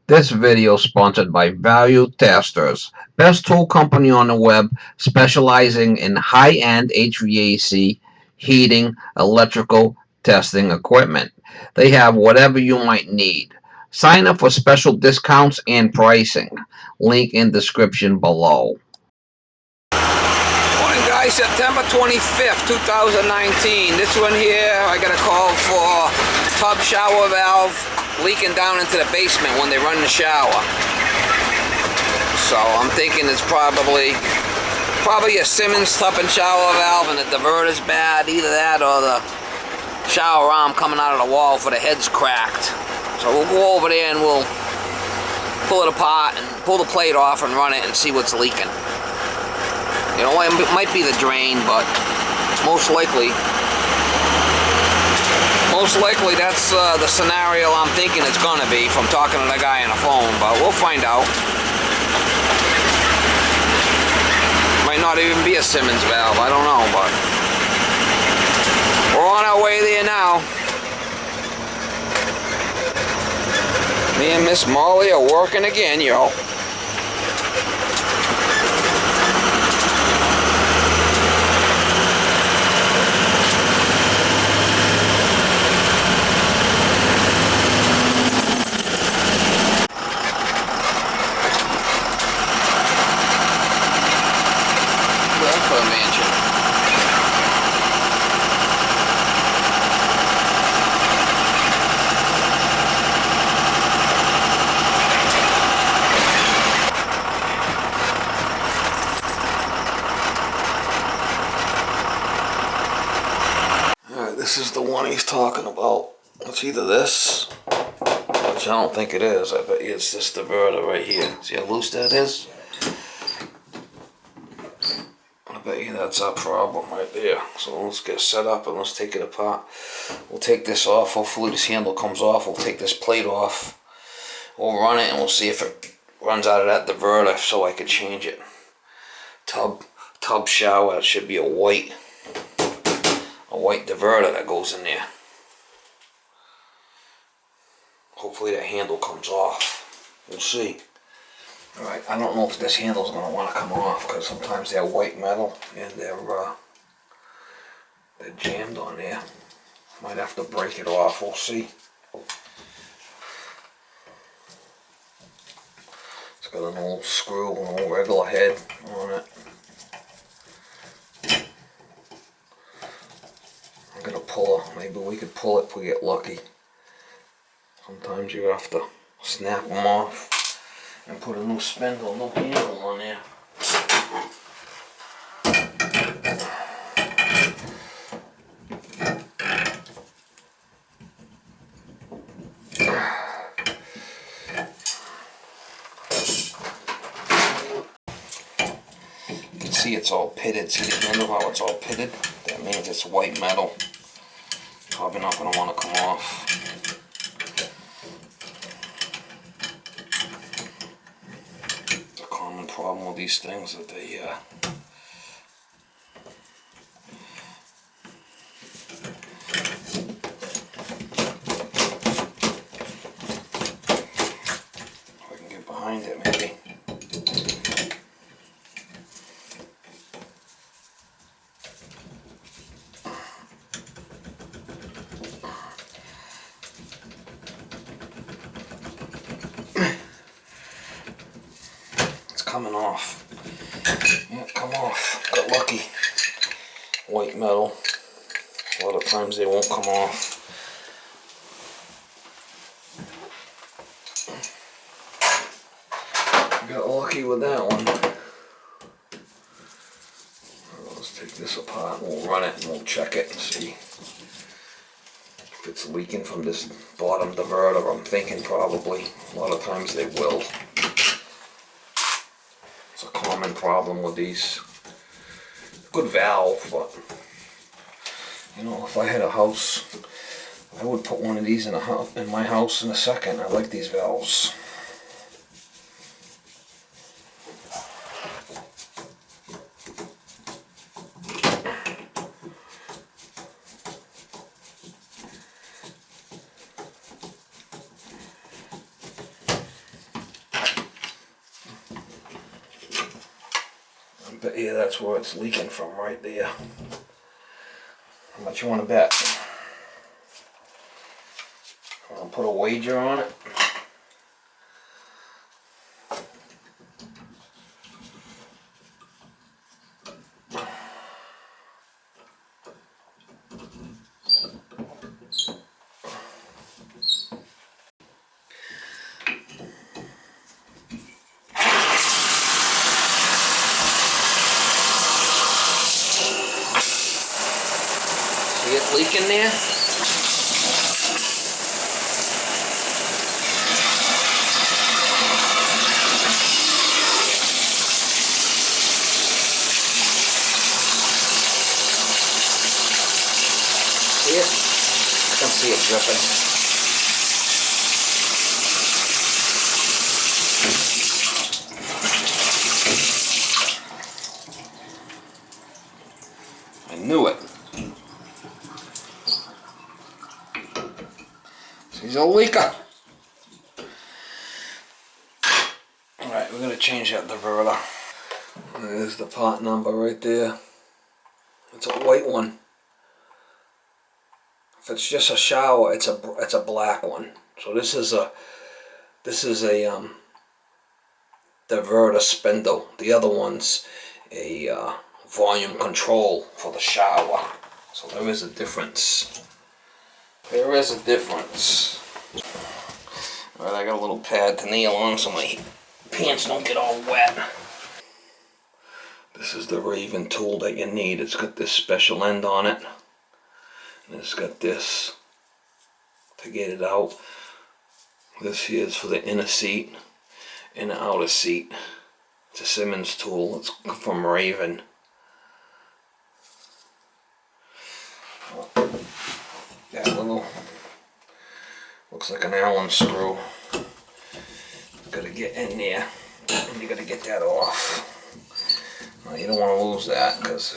This video is sponsored by Value Testers, best tool company on the web specializing in high-end HVAC, heating, electrical testing equipment. They have whatever you might need. Sign up for special discounts and pricing. Link in description below. Morning guys, September 25th, 2019. This one here, I got a call for tub shower valve leaking down into the basement when they run the shower. So I'm thinking it's probably a Simmons tub and shower valve and the diverter's bad. Either that or the shower arm coming out of the wall for the head's cracked. So we'll go over there and we'll pull it apart and pull the plate off and run it and see what's leaking. You know, it might be the drain, but most likely that's the scenario I'm thinking it's gonna be from talking to the guy on the phone, but we'll find out. Might not even be a Simmons valve, I don't know, but we're on our way there now. Me and Miss Molly are working again, yo. This is the one he's talking about. It's either this, which I don't think it is. I bet you it's this diverter right here. See how loose that is? I bet you that's our problem right there. So let's get set up and let's take it apart. We'll take this off. Hopefully this handle comes off. We'll take this plate off. We'll run it and we'll see if it runs out of that diverter so I can change it. Tub shower. It should be a white diverter that goes in there. Hopefully that handle comes off. We'll see. Alright, I don't know if this handle's going to want to come off because sometimes they're white metal and they're jammed on there. Might have to break it off. We'll see. It's got an old screw, an old regular head on it. I'm gonna pull it. Maybe we could pull it if we get lucky. Sometimes you have to snap them off and put a new spindle, new handle on there. You can see it's all pitted. See the handle, how it's all pitted? That means it's white metal. Probably not going to want to come off. It's a common problem with these things that they if I can get behind it maybe. Coming off. Yeah, come off. Got lucky. White metal. A lot of times they won't come off. Got lucky with that one. Let's take this apart and we'll run it and we'll check it and see if it's leaking from this bottom diverter. I'm thinking probably. A lot of times they will. It's a common problem with these. Good valve, but you know, if I had a house, I would put one of these in my house in a second. I like these valves. But yeah, that's where it's leaking from, right there. How much you want to bet? I'll put a wager on it. See it leaking there? See it? I can see it dripping. I knew it. He's a leaker. Alright, we're going to change that diverter. There's the part number right there. It's a white one. If it's just a shower, it's a black one. So this is a diverter spindle. The other one's a volume control for the shower. So there is a difference. There is a difference. Alright, I got a little pad to kneel on so my pants don't get all wet. This is the Raven tool that you need. It's got this special end on it. And it's got this to get it out. This here is for the inner seat and the outer seat. It's a Symmons tool. It's from Raven. That little looks like an Allen screw. Gotta get in there and you gotta get that off. Well, you don't want to lose that because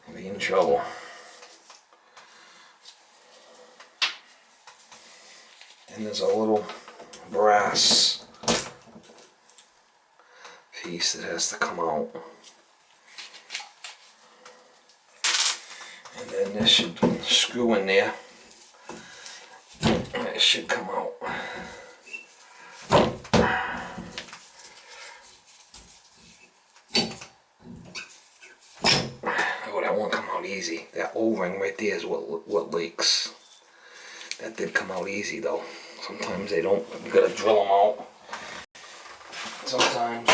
you'll be in trouble. And there's a little brass piece that has to come out. And then this should screw in there. And it should come out. Oh, that won't come out easy. That O-ring right there is what leaks. That did come out easy though. Sometimes they don't. You gotta drill them out. Sometimes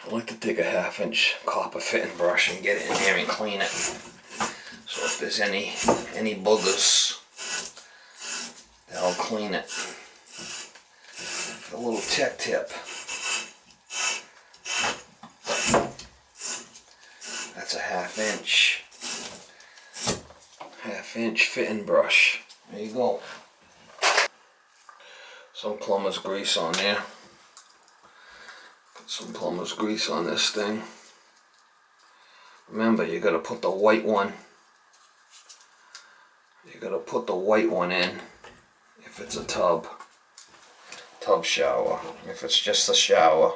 I like to take a 1/2-inch copper fitting brush and get it in there and clean it. So if there's any boogers, that'll clean it. A little tech tip. That's a 1/2-inch. 1/2-inch fitting brush. There you go. Some plumber's grease on there. Put some plumber's grease on this thing. Remember, you gotta put the white one. You gotta put the white one in if it's a tub shower. If it's just a shower,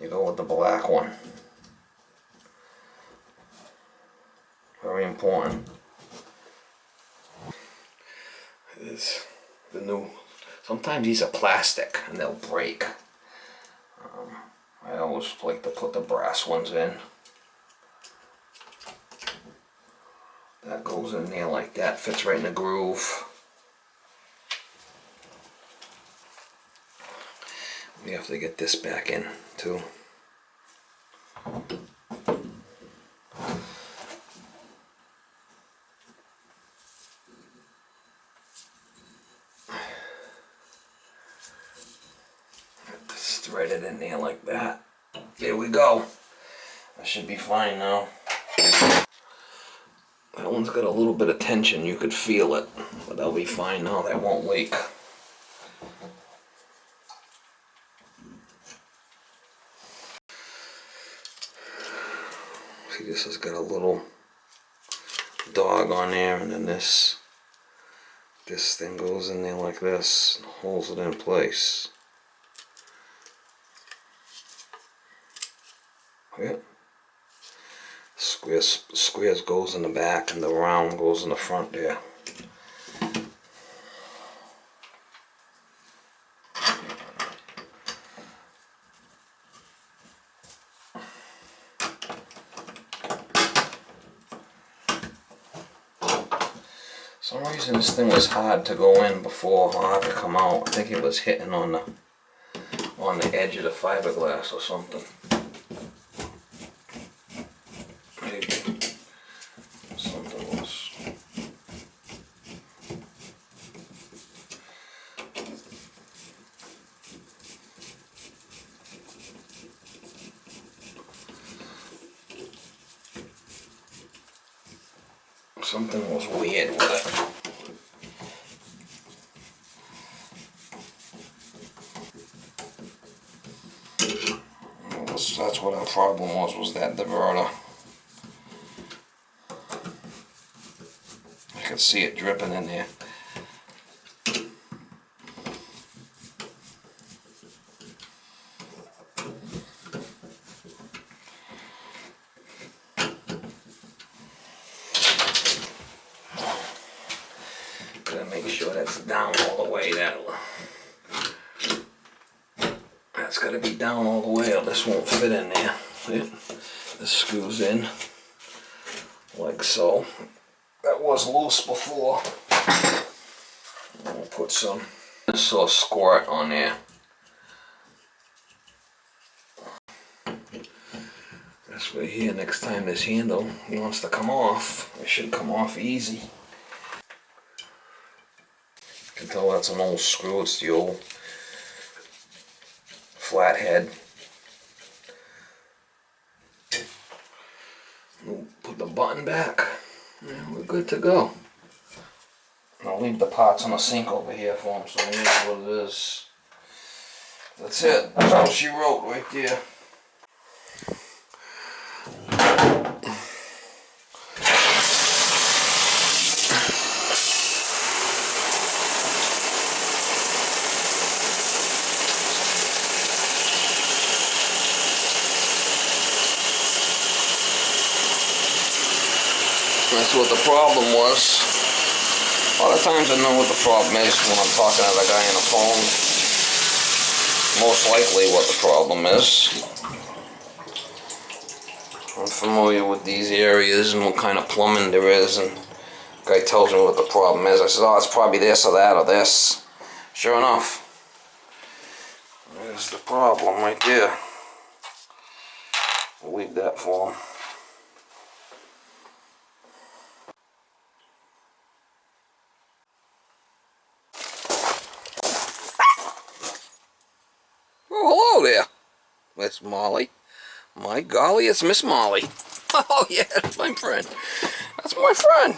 you go with the black one. Very important. Is the new. Sometimes these are plastic and they'll break. I always like to put the brass ones in. That goes in there like that, fits right in the groove. We have to get this back in too. Just thread it in there like that. There we go. That should be fine now. That one's got a little bit of tension, you could feel it, but that'll be fine now, that won't leak. See, this has got a little dog on there, and then this thing goes in there like this and holds it in place. Yeah. Squares goes in the back and the round goes in the front there. For some reason this thing was hard to go in before, hard to come out. I think it was hitting on the edge of the fiberglass or something. Maybe something was. Something was weird with it. That's what our problem was that diverter. I could see it dripping in there. Gotta make sure that's down all the way. That's gotta be down all the way or this won't fit in there. See? This screws in like so. That was loose before. We'll put some squirt on there. This way here, next time this handle wants to come off, it should come off easy. You can tell that's an old screw, it's the old flathead. We'll put the button back. Yeah, we're good to go. I'll leave the parts on the sink over here for him so he knows what it is. That's it. That's all she wrote right there. That's what the problem was. A lot of times I know what the problem is when I'm talking to the guy on the phone. Most likely what the problem is. I'm familiar with these areas and what kind of plumbing there is, and the guy tells me what the problem is. I said, oh, it's probably this or that or this. Sure enough, there's the problem right there. I'll leave that for him. Oh, hello there, Miss Molly. My golly, it's Miss Molly. Oh yeah, that's my friend. That's my friend.